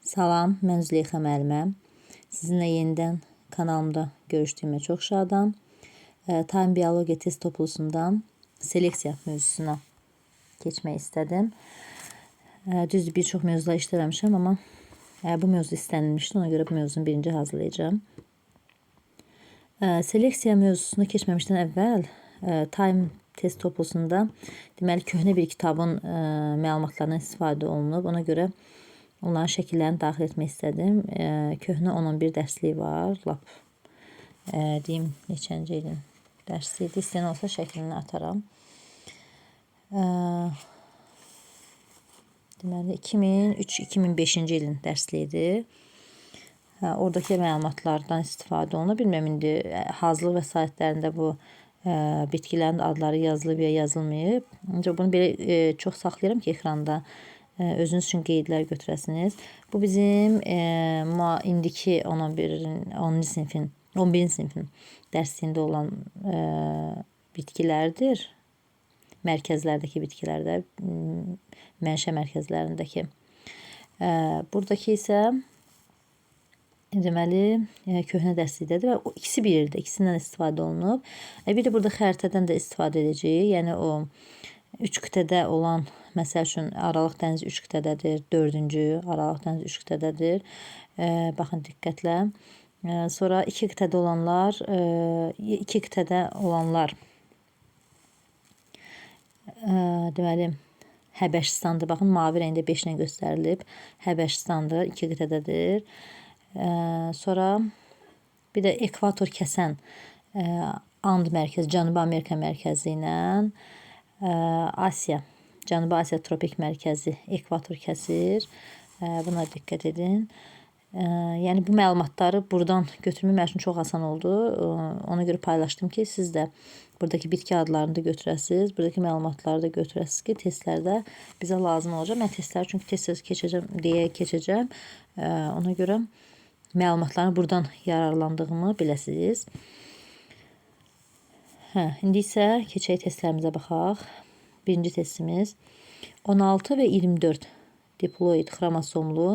Salam, mən Züleyxa müəllimə. Sizinlə yenidən kanalımda görüşdüyümə çox şadam. Time Biologiya test toplusundan seleksiya mövzusuna keçmək istədim. Düzdür, bir çox mövzular işləmişəm, amma bu mövzu istənilmişdi. Ona görə bu mövzunu birinci hazırlayacağım. Seleksiya mövzusuna keçməmişdən əvvəl Time test toplusunda deməli köhnə bir kitabın məlumatlarından istifadə olunub. Ona görə onların şəkillərini daxil etmək istədim. Köhnə 10-11 dərsliyi var. Lap deyim neçənci ilin dərsliyidir. İstəyən olsa şəklini ataram. Deməli 2003-2005-ci ilin dərsliyidir. Oradakı məlumatlardan istifadə olunur. Bilmirəm indi hazırlıq vəsaitlərində bu bitkilərin adları yazılıb ya yazılmayıb. Ancaq bunu belə çox saxlayıram ki, ekranda özünüz üçün qeydlər götürəsiniz. Bu bizim indiki 11-ci sinifin dərsliyində olan bitkilərdir. Mərkəzlərdəki bitkilərdə, mənşə mərkəzlərindəki. Buradakı isə deməli köhnə dərslikdədir və o ikisi bir yerdə, ikisindən istifadə olunub. Bir də burada xəritədən də istifadə edəcəyik. Yəni o 3 qitədə olan, məsəl üçün Aralıq dənizi 3 qitədədir, 4-cü Aralıq dənizi 3 qitədədir. Baxın diqqətlə. Sonra 2 qitədə olanlar deməli Həbəşistandır. Baxın mavi rəngdə 5 ilə göstərilib. Həbəşistandır, 2 qitədədir. Sonra bir də ekvator kəsən And mərkəzi, Cənubi Amerika mərkəzi ilə Asiya, Cənubi Asiya tropik mərkəzi ekvator kəsir. Buna diqqət edin. Yəni bu məlumatları buradan götürmək mənim üçün çox asan oldu. Ona görə paylaşdım ki, siz də buradakı bitki adlarını da götürəsiniz. Buradakı məlumatları da götürəsiniz ki, testlərdə bizə lazım olacaq. Mən testləri çünki tez-tez keçəcəm. Ona görə məlumatları buradan yararlandığımı biləsiniz. İndi isə keçək testlərimizə baxaq. Birinci testimiz 16 və 24 diploid xromosomlu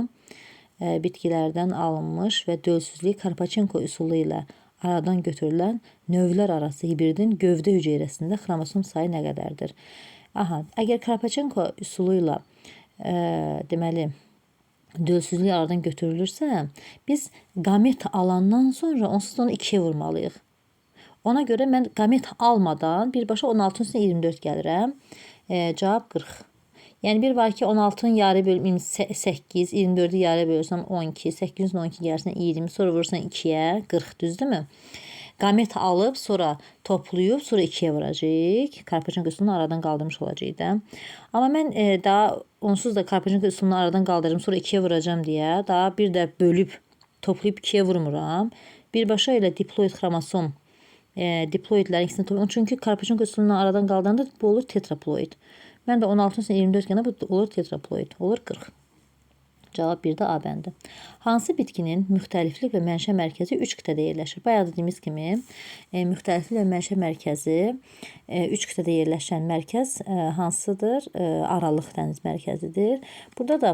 bitkilərdən alınmış və dölsüzlük Karpachenko üsulu ilə aradan götürülən növlər arası hibridin gövdə hüceyrəsində xromosom sayı nə qədərdir? Əgər Karpachenko üsulu ilə deməli dölsüzlük aradan götürülürsə, biz qamet alandan sonra onsuz da onu 2-yə vurmalıyıq. Ona görə mən qamet almadan birbaşa 16-ın üstünə 24 gəlirəm. Cavab 40. Yəni bir var ki 16-nın yarı bölüm 8, 24-ü yarı bölürsəm 12, 8-in 12 gəlirsən 20, sonra vurursan 2-yə 40, düzdürmü? Qamet alıb, sonra toplayıb, sonra 2-yə vuracaq. Karpachenko üsulunu aradan qaldırmış olacaq da. Amma mən daha onsuz da Karpachenko üsulunu aradan qaldıracağım, sonra 2-yə vuracağım deyə daha bir də bölüb, toplayıb 2-yə vurmuram. Birbaşa ilə diploid xromosom diploidlərin ikisini toplayım. Çünki Karpachenko üsulunu aradan qaldıranda bu olur tetraploid. Mən də 16-ın 24 gələ bu olur tetraploid. Olur 40. Cavab 1-də A bəndi. Hansı bitkinin müxtəliflik və mənşə mərkəzi 3 qitədə yerləşir? Bayaq dediyimiz kimi müxtəliflik və mənşə mərkəzi 3 qitədə yerləşən mərkəz hansıdır? Aralıq dəniz mərkəzidir. Burada da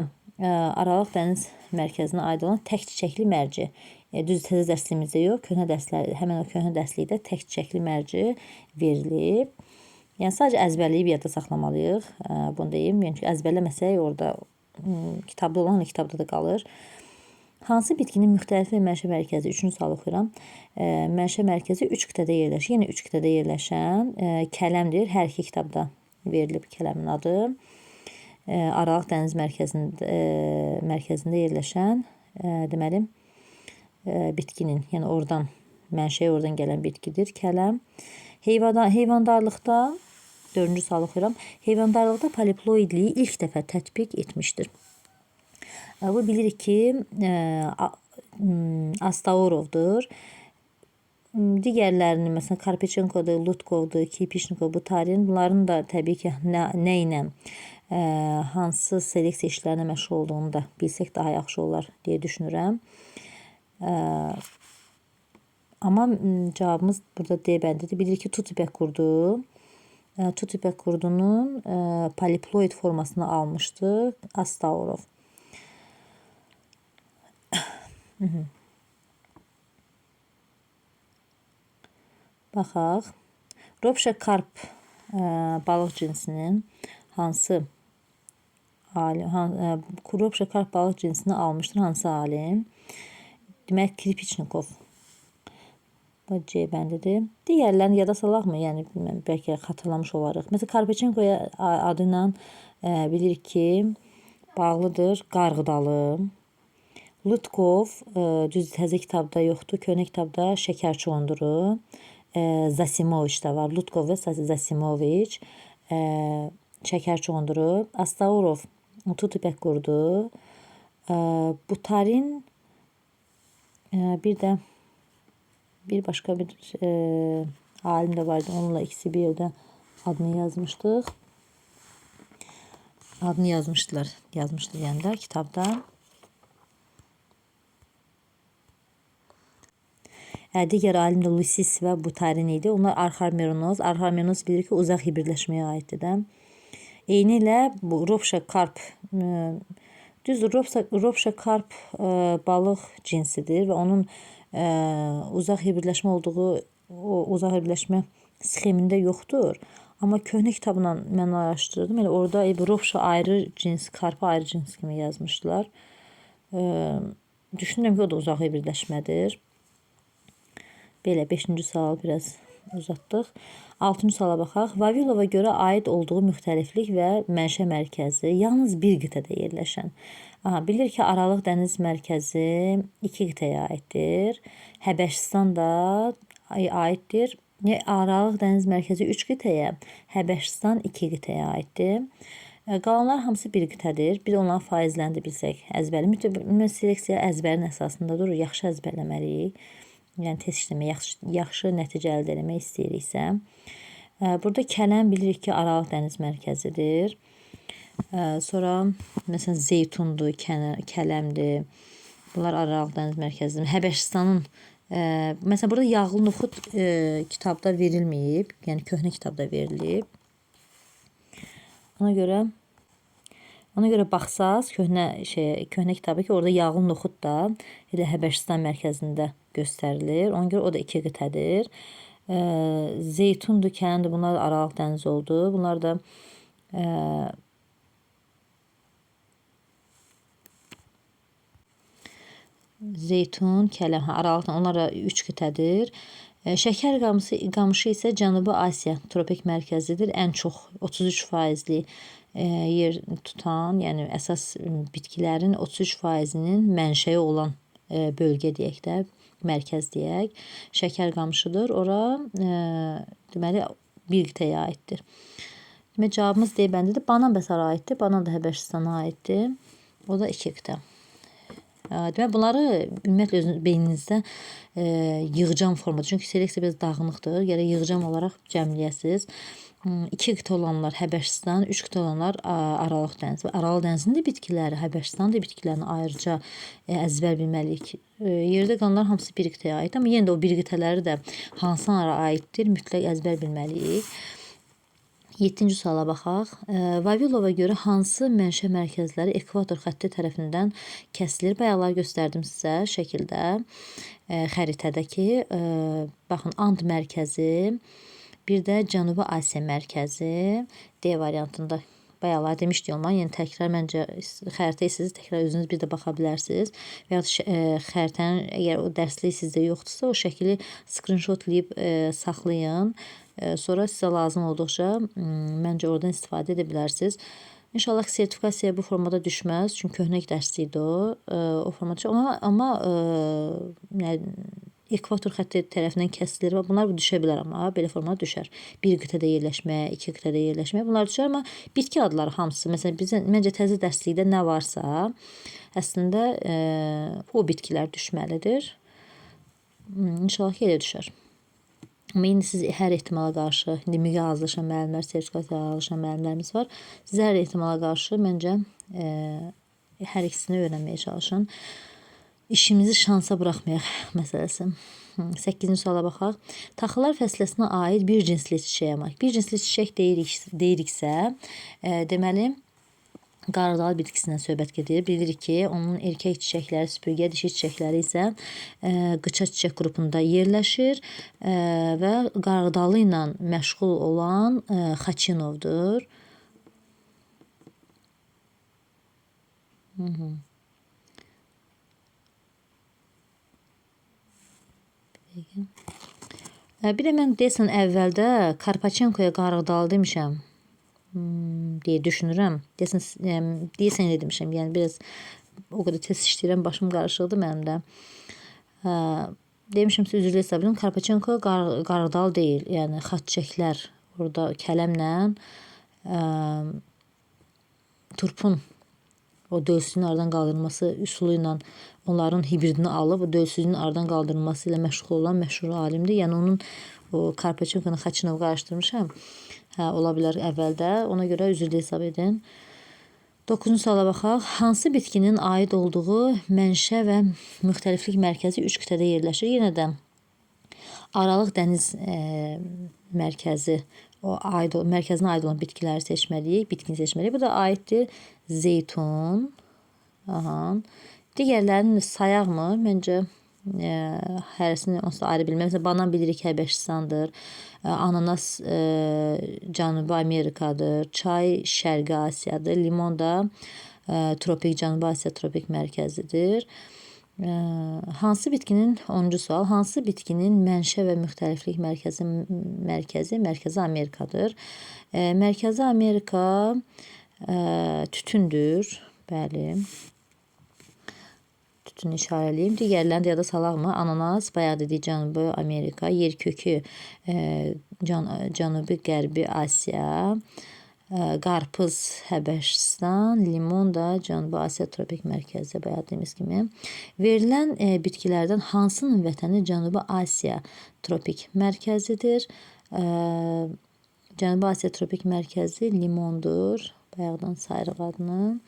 Aralıq dəniz mərkəzinə aid olan tək çiçəkli mərci. Düz təzə dərsliyimizdə yox, həmin o köhnə dərslikdə tək çiçəkli mərci verilib. Yəni sadəcə əzbərləyib yadda saxlamalıyıq. Bunu deyim. Yəni ki, əzbərləməsək orada kitabda olan kitabda da qalır. Hansı bitkinin müxtəlif və mənşə mərkəzi? 3-cü sual oxuyuram. Mənşə mərkəzi 3 qitədə yerləşir. Yenə 3 qitədə yerləşən kələmdir. Hər iki kitabda verilib kələmin adı. Aralıq dəniz mərkəzində yerləşən deməli bitkinin, yəni oradan mənşəyə oradan gələn bitkidir kələm. Heyvandarlıqda 4-cü sual oxuyuram. Heyvandarlıqda poliploidliyi ilk dəfə tətbiq etmişdir. Bu bilirik ki, Astaurovdur. Digərlərinin, məsələn, Karpachenkodur, Lutkovdur, Kipişnikov, Butarin, bunların da təbii ki, nə ilə, hansı seleksiya işlərinə məşğul olduğunu da bilsək daha yaxşı olar deyə düşünürəm. Amma cavabımız burada D bəndidir. Bilirik ki, tut ipək qurdu. Tut ipək qurdunun poliploid formasını almışdı Astaurov. Baxaq. Ropşa karp balıq cinsinin hansı alim, Ropşa karp balıq cinsini almışdır hansı alim? Demək Kripiçnikov. Bu C bəndidir. Digərlərini yada salaqmı? Yəni bilməm, bəlkə xatırlamış olarıq. Məsələn, Karpechenkoya adı ilə bilirik ki, bağlıdır qarğıdalı. Lutkov düz təzə kitabda yoxdur, köhnə kitabda Şəkərçi Onduru. Zasimoviç də var. Lutkov və Zasimoviç. Şəkərçi Onduru. Astaurov tut ipək qurdu. Butarin bir də bir başqa bir alim də vardı. Onunla ikisi bir yerdə adını yazmışdıq. Adını yazmışdılar yəni də kitabda. Digər alim də Lusis və Butarin idi. Onlar Arxamenoz. Arxamenoz bilir ki, uzaq hibridləşməyə aiddir də. Eyni ilə bu Ropşa karp Ropşa karp balıq cinsidir və onun uzaq hibridləşmə olduğu uzaq hibridləşmə sxemində yoxdur. Amma köhnə kitabla mən araşdırdım. Elə orada Ropşa ayrı cins, karpı ayrı cins kimi yazmışdılar. Düşünürəm ki, o da uzaq hibridləşmədir. Belə 5-ci sual biraz uzatdıq. 6-cı suala baxaq. Vavilova görə aid olduğu müxtəliflik və mənşə mərkəzi yalnız bir qitədə yerləşən. Bilir ki, Aralıq dəniz mərkəzi 2 qitəyə aiddir. Həbəşistan da aiddir. Aralıq dəniz mərkəzi 3 qitəyə, Həbəşistan 2 qitəyə aiddir. Qalanlar hamısı bir qitədir. Bir onların faizlərini də bilsək əzbəri. Mütləq seleksiya əzbərin əsasında durur. Yaxşı əzbərləməliyik. Yəni test işləmək, yaxşı nəticə əldə etmək istəyiriksə. Burada kələm bilirik ki, Aralıq dəniz mərkəzidir. Sonra məsələn zeytundur, kələmdir. Bunlar Aralıq dəniz mərkəzidir. Həbəşistanın məsələn burada yağlı noxud kitabda verilməyib, yəni köhnə kitabda verilib. Ona görə baxsaz köhnə kitabı ki, orada yağlı noxud da elə Həbəşistan mərkəzində göstərilir. Ona görə o da 2 qitədir. Zeytundur, kələmdir. Bunlar da Aralıq dənizi oldu. Bunlar da zeytun, kələm, Aralıqdan onlar da 3 qitədir. Şəkər qamışı isə Cənubi Asiya tropik mərkəzidir. Ən çox 33% yer tutan, yəni əsas bitkilərin 33%-nin mənşəyi olan bölgə deyək də, mərkəz deyək. Şəkər qamışıdır. Ora deməli bir qitəyə aiddir. Deməli cavabımız D bəndidir. Banan bəsara aiddir. Banan da Həbəşistana aiddir. O da 2 qitə. Deməli bunları ümumiyyətlə özünüz beyninizdə yığcam formada. Çünki seleksiya biraz dağınıqdır. Gərək yığcam olaraq cəmləyəsiniz. 2 qitə olanlar Həbəşistan, 3 qitə olanlar Aralıq dənizi. Aralıq dənizinin də bitkiləri, Həbəşistanın da bitkilərini ayrıca əzbər bilməliyik. Yerdə qalanlar hamısı bir qitəyə aid, amma yenə də o bir qitələri də hansılara aiddir, mütləq əzbər bilməliyik. 7-ci suala baxaq. Vavilova görə hansı mənşə mərkəzləri ekvator xətti tərəfindən kəsilir? Bayaqlar göstərdim sizə şəkildə, xəritədəki. Baxın, And mərkəzi, bir də Cənubi Asiya mərkəzi D variantında bayaqlar demişdik olmalı. Yəni təkrar məncə xəritəyə siz təkrar özünüz bir də baxa bilərsiniz. Və ya xəritənin əgər o dərslik sizdə yoxdursa, o şəkili screenshotlayıb saxlayın. Sonra sizə lazım olduqca məncə oradan istifadə edə bilərsiniz. İnşallah sertifikasiya bu formada düşməz. Çünki köhnə dərslik idi o. O formada düşür. Amma ekvator xətti tərəfindən kəsilir və bunlar düşə bilər, amma belə formada düşər. Bir qitədə yerləşmə, 2 qitədə yerləşmə bunlar düşər, amma bitki adları hamısı, məsələn məncə təzə dərslikdə nə varsa, əslində o bitkilər düşməlidir. İnşallah ki, elə düşər. Amma indi siz hər ehtimala qarşı, indi müqə hazırlaşan müəllimlər, sertifikasiya hazırlaşan müəllimlərimiz var. Siz hər ehtimala qarşı məncə hər ikisini öyrənməyə çalışın. İşimizi şansa buraxmayaq məsələsi. 8-ci suala baxaq. Taxılar fəsləsinə aid bir cinsli çiçəyə malik. Bir cinsli çiçək deyiriksə, deməli Qarğıdalı bitkisindən söhbət gedir. Bilirik ki, onun erkək çiçəkləri süpürgə, dişi çiçəkləri isə qıça çiçək qrupunda yerləşir və qarğıdalı ilə məşğul olan Xaçinovdur. Bir də mən deyəsən əvvəldə Karpaçenkoya qarğıdalı demişəm deyə düşünürəm. Deyəsən elə demişəm. Yəni biraz o qədər tez işləyirəm, başım qarışıqdır mənim də. Demişimsə üzrlü hesab edirəm. Karpaçenko qarğıdalı deyil. Yəni xaç çiçəklər orada kələmlə turpun o dölsüzlüyün aradan qaldırılması üsulu ilə onların hibridini alıb, o dölsüzlüyün aradan qaldırılması ilə məşğul olan məşhur alimdir. Yəni onun o Karpaçenkonun Xaçinovu qarışdırmışam. Ola bilər əvvəldə. Ona görə üzrlü hesab edin. 9-cu suala baxaq. Hansı bitkinin aid olduğu mənşə və müxtəliflik mərkəzi 3 qitədə yerləşir? Yenə də Aralıq dəniz mərkəzi mərkəzinə aid olan bitkiləri seçməliyik, bitkini seçməliyik. Bu da aiddir zeytun. Digərlərini sayaqmı? Məncə hərəsini onsuz ayrı bilməm. Məsələn, banan bilirik Həbəşistandır. Ananas Cənubi Amerikadır. Çay Şərqi Asiyadır. Limon da tropik Cənubi Asiya tropik mərkəzidir. Hansı bitkinin 10-cu sual, hansı bitkinin mənşə və müxtəliflik mərkəzi Amerikadır? Mərkəzi Amerika tütündür. Bəli. Tütünü işarəliyim. Digərlərini də yada salaqmı? Ananas, bayaq dedik Cənubi Amerika, yerkökü Cənubi Qərbi Asiya, qarpız Həbəşistan, limon da Cənubi Asiya tropik mərkəzi, bayaq dediyimiz kimi. Verilən bitkilərdən hansının vətəni Cənubi Asiya tropik mərkəzidir? Cənubi Asiya tropik mərkəzi limondur. Bayaqdan sayırıq adını.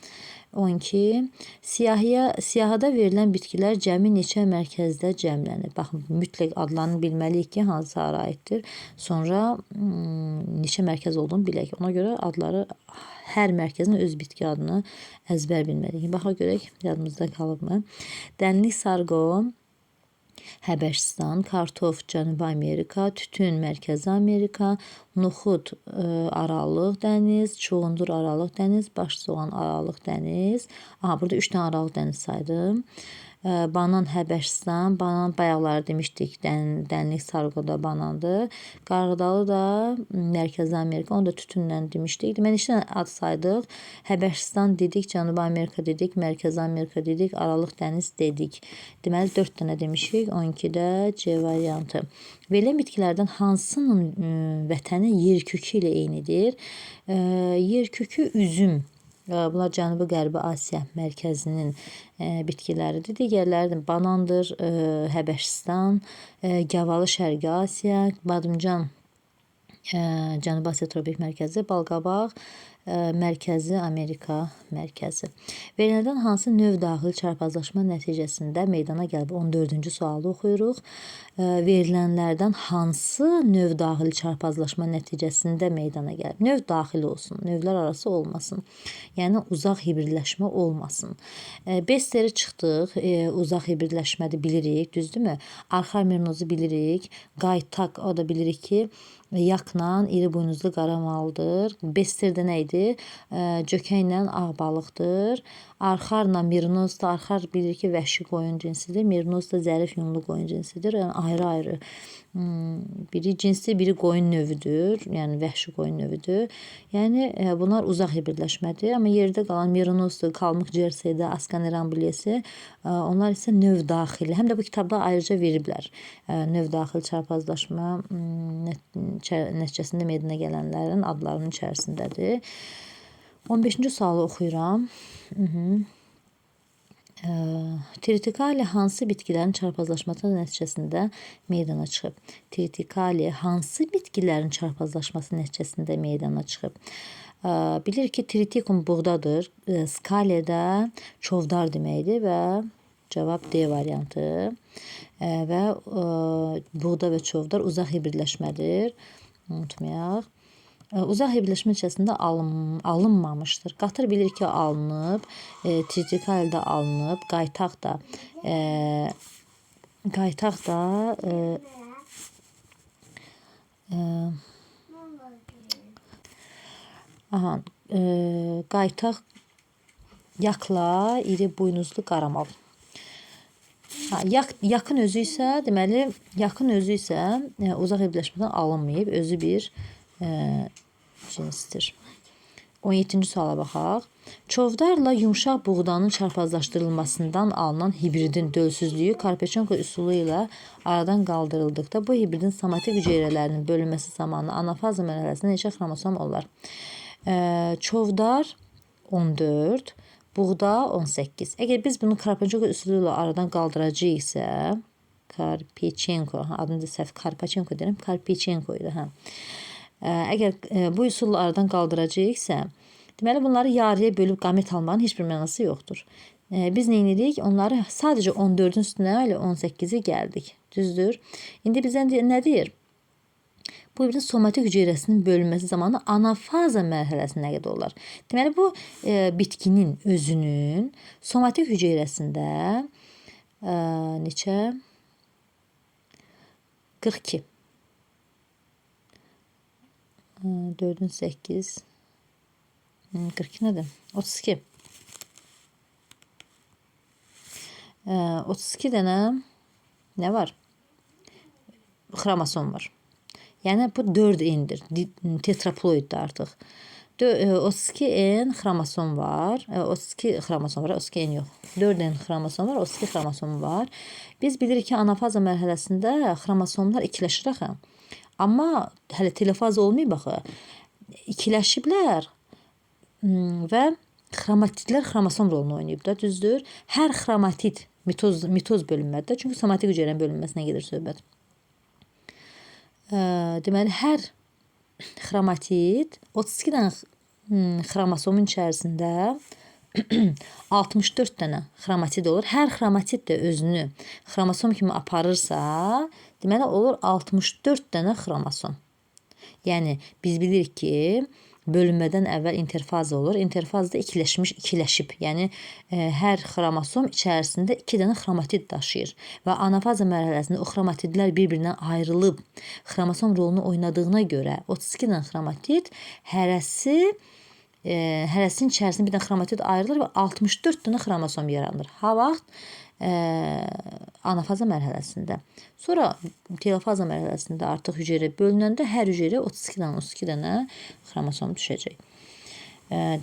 12. Siyahıda verilən bitkilər cəmi neçə mərkəzdə cəmlənir? Baxın, mütləq adlarını bilməliyik ki, hansı hara aiddir. Sonra neçə mərkəz olduğunu bilək. Ona görə adları, hər mərkəzin öz bitki adını əzbər bilməliyik. Baxaq görək, yadımızda qalıbmı? Dənlik sarqo Həbəşistan, kartof Cənubi Amerika, tütün Mərkəzi Amerika, noxud Aralıq dəniz, çuğundur Aralıq dəniz, baş soğan Aralıq dəniz. Burada 3 dənə Aralıq dəniz saydım. Banan Həbəşistan, banan bayaqları demişdik, dənlik sarqoda banandır. Qarğıdalı da Mərkəzi Amerika, onu da tütünlə demişdik. Deməli, 2 dənə ad saydıq. Həbəşistan dedik, Cənubi Amerika dedik, Mərkəzi Amerika dedik, Aralıq dəniz dedik. Deməli, 4 dənə demişik, 12-də C variantı. Verilən bitkilərdən hansının vətəni yerkökü ilə eynidir? Yerkökü üzüm. Bunlar Cənubi Qərbi Asiya mərkəzinin bitkiləridir. Digərləri banandır, Həbəşistan, gavalı Şərqi Asiya, badımcan Cənubi Asiya tropik mərkəzi, balqabaq Mərkəzi Amerika mərkəzi. Verilənlərdən hansı növ daxili çarpazlaşma nəticəsində meydana gəlib? 14-cü sualı oxuyuruq. Verilənlərdən hansı növ daxili çarpazlaşma nəticəsində meydana gəlib? Növ daxili olsun, növlər arası olmasın. Yəni uzaq hibridləşmə olmasın. Besteri çıxdıq, uzaq hibridləşmədə bilirik, düzdürmü? Arxar merinozu bilirik, qaytak, o da bilirik ki, yakla iri buynuzlu qara maldır. Besterdə nə idi? Cökənlə ağ balıqdır. Arxarla merinoz da, arxar bilirik ki, vəhşi qoyun cinsidir. Merinoz da zərif yunlu qoyun cinsidir. Yəni ayrı-ayrı. Biri cinsi, biri qoyun növüdür. Yəni vəhşi qoyun növüdür. Yəni bunlar uzaq hibridləşmədir. Amma yerdə qalan merinozdur, kalmıq cerseydə, Ascaner amblyesi, onlar isə növ daxili. Həm də bu kitabda ayrıca veriblər. Növ daxili çarpazlaşma nəticəsində meydana gələnlərin adlarının içərisindədir. 15-ci sualı oxuyuram. Tritikali hansı bitkilərin çarpazlaşması nəticəsində meydana çıxıb? Tritikali hansı bitkilərin çarpazlaşması nəticəsində meydana çıxıb? Bilirik ki, tritikum buğdadır. Skale də çovdar deməkdir və cavab D variantı. Və buğda və çovdar uzaq hibridləşmədir. Unutmayaq. uzaq hibirləşmə nəticəsində alınmamışdır. Qatır bilir ki, alınıb, tritikal da alınıb, qaytaq da qaytaq yakla iri buynuzlu qaramal. Yakın özü isə, deməli, uzaq hibirləşmədən alınmayıb, özü bir cinsdir. 17-ci suala baxaq. Çovdarla yumşaq buğdanın çarpazlaşdırılmasından alınan hibridin dölsüzlüyü Karpachenko üsulu ilə aradan qaldırıldıqda bu hibridin somatik hüceyrələrinin bölünməsi zamanı anafaza mərhələsində neçə xromosom olar? Çovdar 14, buğda 18. Əgər biz bunu Karpachenko üsulu ilə aradan qaldıracağıqsə, Karpachenko, adını da səhv Karpachenko deyirəm, Karpachenko idi, hə. Əgər bu üsulla aradan qaldıracağıqsə, deməli bunları yarıya bölüb qamet almanın heç bir mənası yoxdur. Biz nə edirik? Onları sadəcə 14-ün üstünə ilə 18-i gəldik. Düzdür? İndi bizdən nə deyir? Bu bir somatik hüceyrəsinin bölünməsi zamanı anafaza mərhələsində nə qədər olar? Deməli bu bitkinin özünün somatik hüceyrəsində neçə? 42. 4'ün 8. 42 nədir? 32. 32 dənə nə var? Xromosom var. Yəni bu 4N'dir. Tetraploiddir artıq. 32N xromosom var. 32 xromosom var, 32N yox. 4N xromosom var, 32 xromosom var. Biz bilirik ki, anafaza mərhələsində xromosomlar ikiləşir axı. Amma hələ telofaza olmayıb axı. İkiləşiblər və xromatidlər xromosom rolunu oynayıb da, düzdür? Hər xromatid mitoz bölünməlidir. Çünki somatik hüceyrənin bölünməsinə gedir söhbət. Deməli, hər xromatid 32 dənə xromosomun içərisində 64 dənə xromatid olur. Hər xromatid də özünü xromosom kimi aparırsa, deməli olur 64 dənə xromosom. Yəni biz bilirik ki, bölünmədən əvvəl interfaz olur. Interfazda ikiləşib. Yəni hər xromosom içərisində 2 dənə xromatid daşıyır və anafaza mərhələsində o xromatidlər bir-birindən ayrılıb xromosom rolunu oynadığına görə 32 dənə xromatid hərəsinin içərisində bir dənə xromatid ayrılır və 64 dənə xromosom yaranır. Ha vaxt anafaza mərhələsində. Sonra telofaza mərhələsində artıq hüceyrə bölünəndə hər hüceyrə 32 dənə xromosom düşəcək.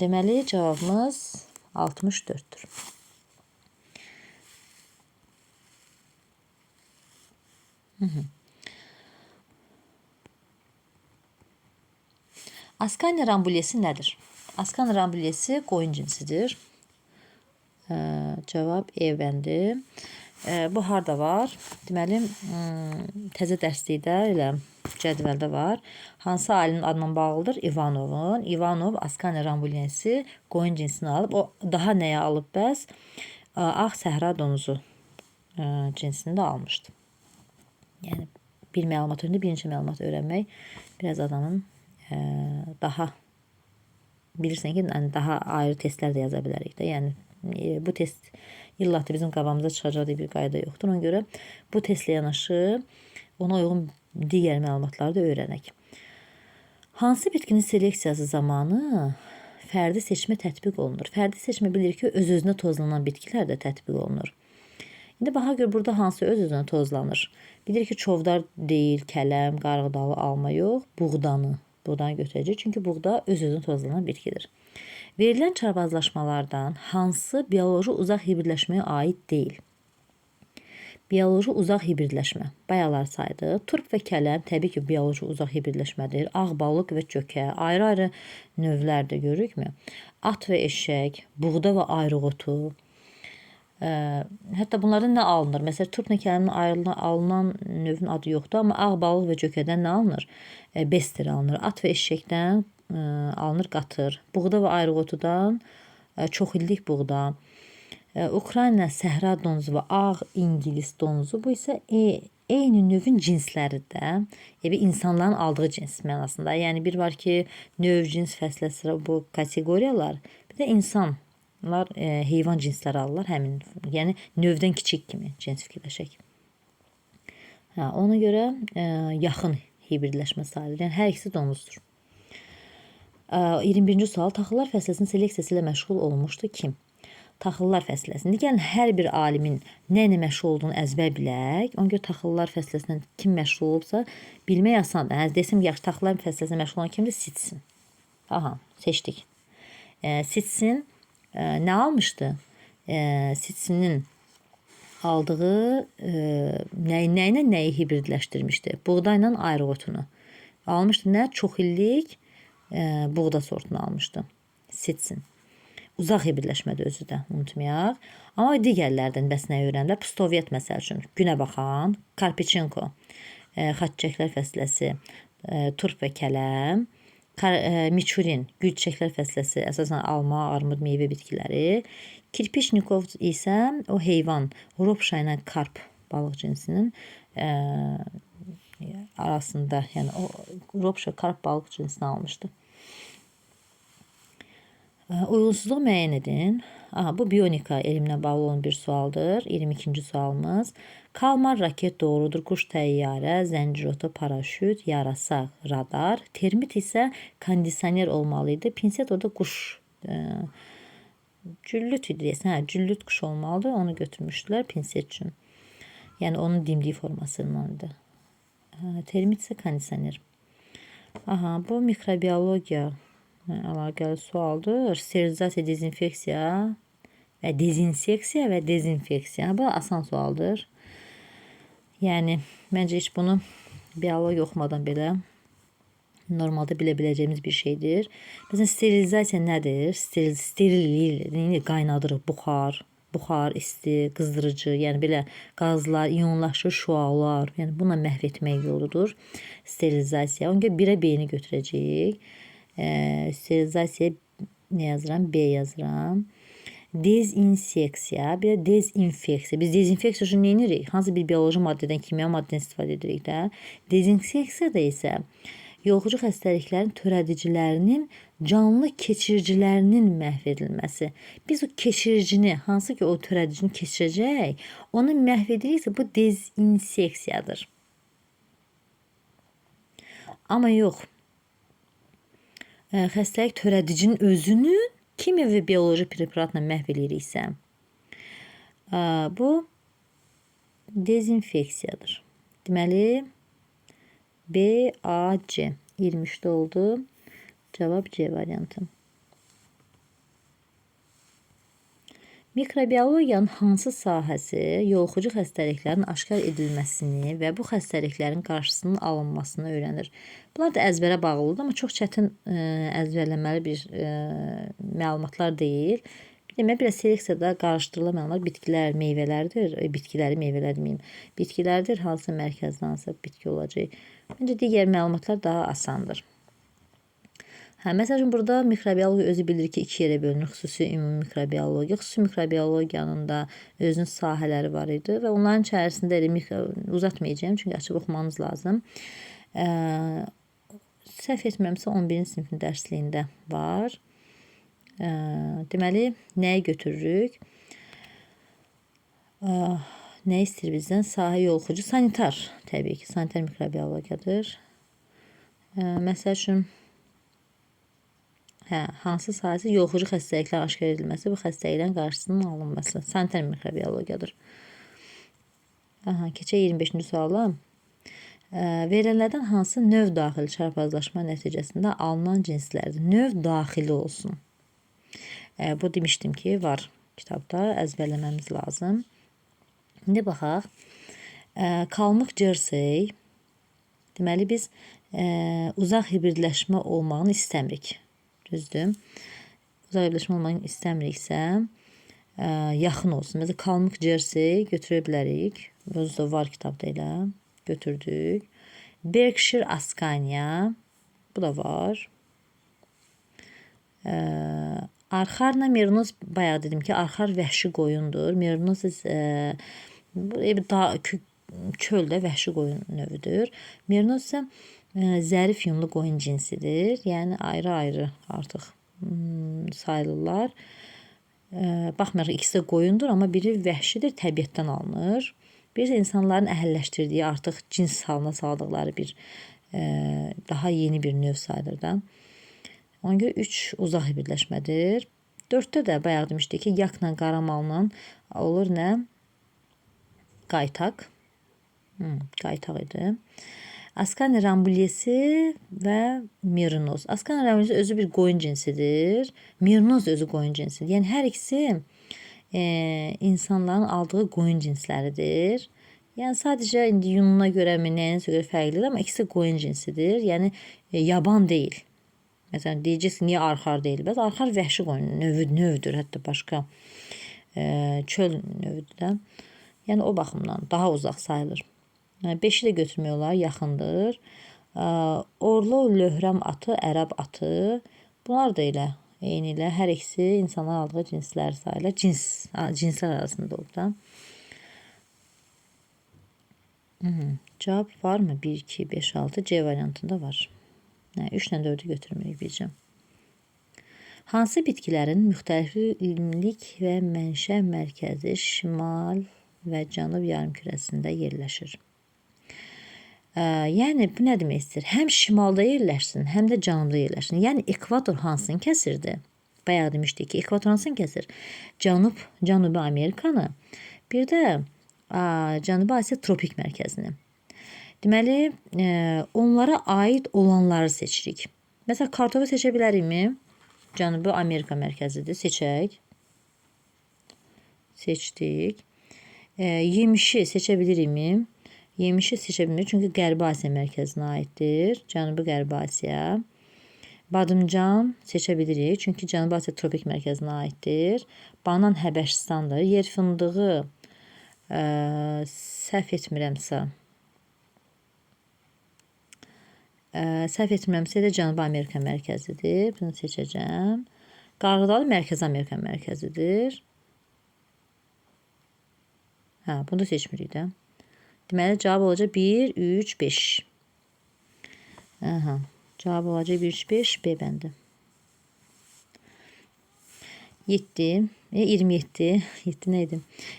Deməli cavabımız 64-dür. Askania rambulesi nədir? Askania rambulesi qoyun cinsidir. Cavab E bəndi. Bu harda var? Deməli, təzə dərslikdə elə cədvəldə var. Hansı ailənin adından bağlıdır? İvanovun. İvanov Askania rambulesi qoyun cinsini alıb. O daha nəyə alıb bəs? Ağ səhra donuzu cinsini də almışdı. Yəni bir məlumat öyrəndə bir neçə məlumat öyrənmək biraz adamın daha bilirsən ki, daha ayrı testlər də yaza bilərik də. Yəni bu test illatı bizim qabağımıza çıxacaq deyə bir qayda yoxdur. Ona görə bu testlə yanaşı ona uyğun digər məlumatları da öyrənək. Hansı bitkinin seleksiyası zamanı fərdi seçmə tətbiq olunur? Fərdi seçmə bilir ki, öz-özünə tozlanan bitkilər də tətbiq olunur. İndi baxa gör burada hansı öz-özünə tozlanır? Bilir ki, çovdar deyil, kələm, qarğıdalı, alma yox, buğdanı götürəcək. Çünki buğda öz-özünə tozlanan bitkidir. Verilən çarpazlaşmalardan hansı bioloji uzaq hibirləşməyə aid deyil? Bioloji uzaq hibirləşmə. Bayaqlar saydı. Turp və kələm təbii ki, bioloji uzaq hibirləşmədir. Ağ balıq və çökə ayrı-ayrı növlərdə görürükmü? At və eşək, buğda və ayrıqotu. Hətta bunlardan nə alınır? Məsələn, turp və kələmin alınan növün adı yoxdur, amma ağ balıq və çökədən nə alınır? Bester alınır. At və eşəkdən alınır qatır. Buğda və ayrıqotudan çox illik buğda. Ukrayna səhra donuzu və ağ İngilis donuzu, bu isə eyni növün cinsləridir. Bir insanların aldığı cins mənasında. Yəni bir var ki, növ, cins, fəslə sıra bu kateqoriyalar. Bir də insanlar heyvan cinsləri alırlar həmin. Yəni növdən kiçik kimi cins fikirləşək. Ona görə yaxın hibridləşmə sayılır. Yəni hər ikisi donuzdur. 21-ci sual. Taxıllar fəsləsinin seleksiyası ilə məşğul olmuşdu kim? Taxıllar fəsləsi. Gəlin hər bir alimin nə ilə məşğul olduğunu əzbər bilək. Ona görə taxıllar fəsləsindən kim məşğul olubsa bilmək asandır. Desəm yaxşı taxıllar fəsləsində məşğul olan kimdir? Sitsin. Aha, seçdik. Sitsin nə almışdı? Sitsinin aldığı nə ilə nəyi hibridləşdirmişdi? Buğdayla ayrıqotunu. Almışdı nə? Çox illik buğda sortunu almışdı. Sitsin. Uzaq hibridləşmədə özü də unutmayaq. Amma digərlərdən bəs nə öyrənirlər? Pustovyet məsəl üçün günə baxan, Karpichenko, xaççiçəklər fəsləsi, turp və kələm, Miçurin, gül çiçəklər fəsləsi, əsasən alma, armud, meyvə bitkiləri, Kirpiçnikov isə o heyvan, ropşa ilə karp balıq cinsinin arasında, yəni o ropşa karp balıq cinsini almışdı. Uyğunsuzluq müəyyən edin. Bu bionika elmlə bağlı olan bir sualdır. 22-ci sualımız. Kalmar raket doğrudur. Quş təyyarə, zəncirotu, paraşüt, yarasa, radar. Termit isə kondisioner olmalıydı. Pinset orada quş cüllüt idi deyəsən. Cüllüt quş olmalıdır. Onu götürmüşdülər pinset üçün. Yəni onun dimdiyi formasındandır. Termit isə kondisioner. Bu mikrobiologiya əlaqəli sualdır. Sterilizasiya, dezinfeksiya və dezinseksiya və dezinfeksiya. Bu asan sualdır. Yəni məncə heç bunu biologiya oxumadan belə normalda bilə biləcəyimiz bir şeydir. Məsələn, sterilizasiya nədir? Steril qaynadırıq, buxar, isti, qızdırıcı, yəni belə qazlar, iyonlaşır, şüalar, yəni buna məhv etmək yoludur. Sterilizasiya. Ona görə birə beyni götürəcəyik. Sterilizasiya nə yazıram? B yazıram. Dezinseksiya, bir də dezinfeksiya. Biz dezinfeksiya üçün nə edirik? Hansı bir bioloji maddədən, kimya maddədən istifadə edirik də. Dezinseksiyada isə yoluxucu xəstəliklərin törədicilərinin canlı keçiricilərinin məhv edilməsi. Biz o keçiricini, hansı ki o törədicini keçirəcək, onu məhv ediriksə bu dezinseksiyadır. Amma yox. Xəstəlik törədicinin özünü kimya və bioloji preparatla məhv eləyiriksə, bu dezinfeksiyadır. Deməli, B, A, C. 23'də oldu. Cavab C variantı. Mikrobiologiyanın hansı sahəsi yoluxucu xəstəliklərin aşkar edilməsini və bu xəstəliklərin qarşısının alınmasını öyrənir? Bunlar da əzbərə bağlıdır, amma çox çətin əzbərləməli bir məlumatlar deyil. Demək, biraz seleksiyada qarışdırılan məlumat bitkilər, meyvələrdir. Meyvələr deməyim. Bitkilərdir, hansı mərkəzdə hansı bitki olacaq. Məncə digər məlumatlar daha asandır. Məsələn, burada mikrobiologiya özü bilir ki, 2 yerə bölünür. Xüsusi ümumi mikrobiologiya. Xüsusi mikrobiologiyanın da özünün sahələri var idi və onların içərisində uzatmayacağım, çünki açıb oxumanız lazım. Səhv etmirəmsə 11-ci sinifin dərsliyində var. Deməli, nəyi götürürük? Nə istəyir bizdən? Sahə yoluxucu, sanitar təbii ki, sanitar mikrobiologiyadır. Məsəl üçün, hansı sahəsi yoluxucu xəstəliklər aşkar edilməsi, bu xəstəliklərin qarşısının alınması. Sanitar mikrobiologiyadır. Keçək 25-ci suala. Verilənlərdən hansı növ daxili çarpazlaşma nəticəsində alınan cinslərdir? Növ daxili olsun. Bu demişdim ki, var kitabda, əzbərləməmiz lazım. İndi baxaq. Kalmıq Jersey. Deməli, biz uzaq hibridləşmə olmağını istəmirik. Düzdür. Uzaq hibridləşmə olmağını istəmiriksə, yaxın olsun. Məsələn, Kalmıq Jersey götürə bilərik. Özü də var kitabda elə. Götürdük. Berkshire Askania. Bu da var. Arxarla merinoz, bayağı dedim ki, arxar vəhşi qoyundur. Merinoz çöldə vəhşi qoyun növüdür. Merinoz isə zərif yunlu qoyun cinsidir. Yəni ayrı-ayrı artıq sayılırlar. Baxmayaraq ikisi də qoyundur, amma biri vəhşidir, təbiətdən alınır. Biri də insanların əhəlləşdirdiyi, artıq cins halına saldıqları bir daha yeni bir növ sayılır da. Ona görə 3 uzaq hibridləşmədir. 4-də də bayaq demişdik ki, yakla qaramalla olur nə? Qaytaq. Qaytaq idi. Askani Rambuliyesi və Merinoz. Askani Rambuliyesi özü bir qoyun cinsidir. Merinoz özü qoyun cinsidir. Yəni hər ikisi insanların aldığı qoyun cinsləridir. Yəni sadəcə indi yununa görə mi, nəyinsə görə fərqlidir, amma ikisi qoyun cinsidir. Yəni yaban deyil. Məsələn, deyəcəksiniz, niyə arxar deyil? Bəs arxar vəhşi qoyun növdür, hətta başqa çöl növüdür də. Yəni o baxımdan daha uzaq sayılır. 5-i də götürmək olar, yaxındır. Orlo, löhrəm atı, ərəb atı. Bunlar da elə, eyni ilə hər ikisi insanlar aldığı cinslər sayılır. Cinslər arasında olur da. Cavab var mı? 1, 2, 5, 6 C variantında var. 3 ilə 4-ü götürməyik biləcəm. Hansı bitkilərin müxtəliflik və mənşə mərkəzi şimal və cənub yarımkürəsində yerləşir? Yəni bu nə demək istəyir? Həm şimalda yerləşsin, həm də cənubda yerləşsin. Yəni ekvator hansını kəsirdi? Bayaq demişdik ki, ekvator hansını kəsir? Cənubi Amerikanı, bir də Cənubi Asiya tropik mərkəzini. Deməli, onlara aid olanları seçirik. Məsələn, kartofu seçə bilərikmi? Cənubi Amerika mərkəzidir. Seçək. Seçdik. Yemişi seçə bilirikmi? Yemişi seçə bilmirik, çünki Qərbi Asiya mərkəzinə aiddir. Cənubi Qərbi Asiya. Badımcan seçə bilirik, çünki Cənubi Asiya tropik mərkəzinə aiddir. Banan Həbəşistandır. Yer fındığı səhv etmirəmsə də Cənubi Amerika mərkəzidir. Bunu seçəcəm. Qarğıdalı Mərkəzi Amerika mərkəzidir. Bunu da seçmirik də. Deməli, cavab olacaq 1, 3, 5. Cavab olacaq 1, 3, 5, B bəndi. 27 nə idi?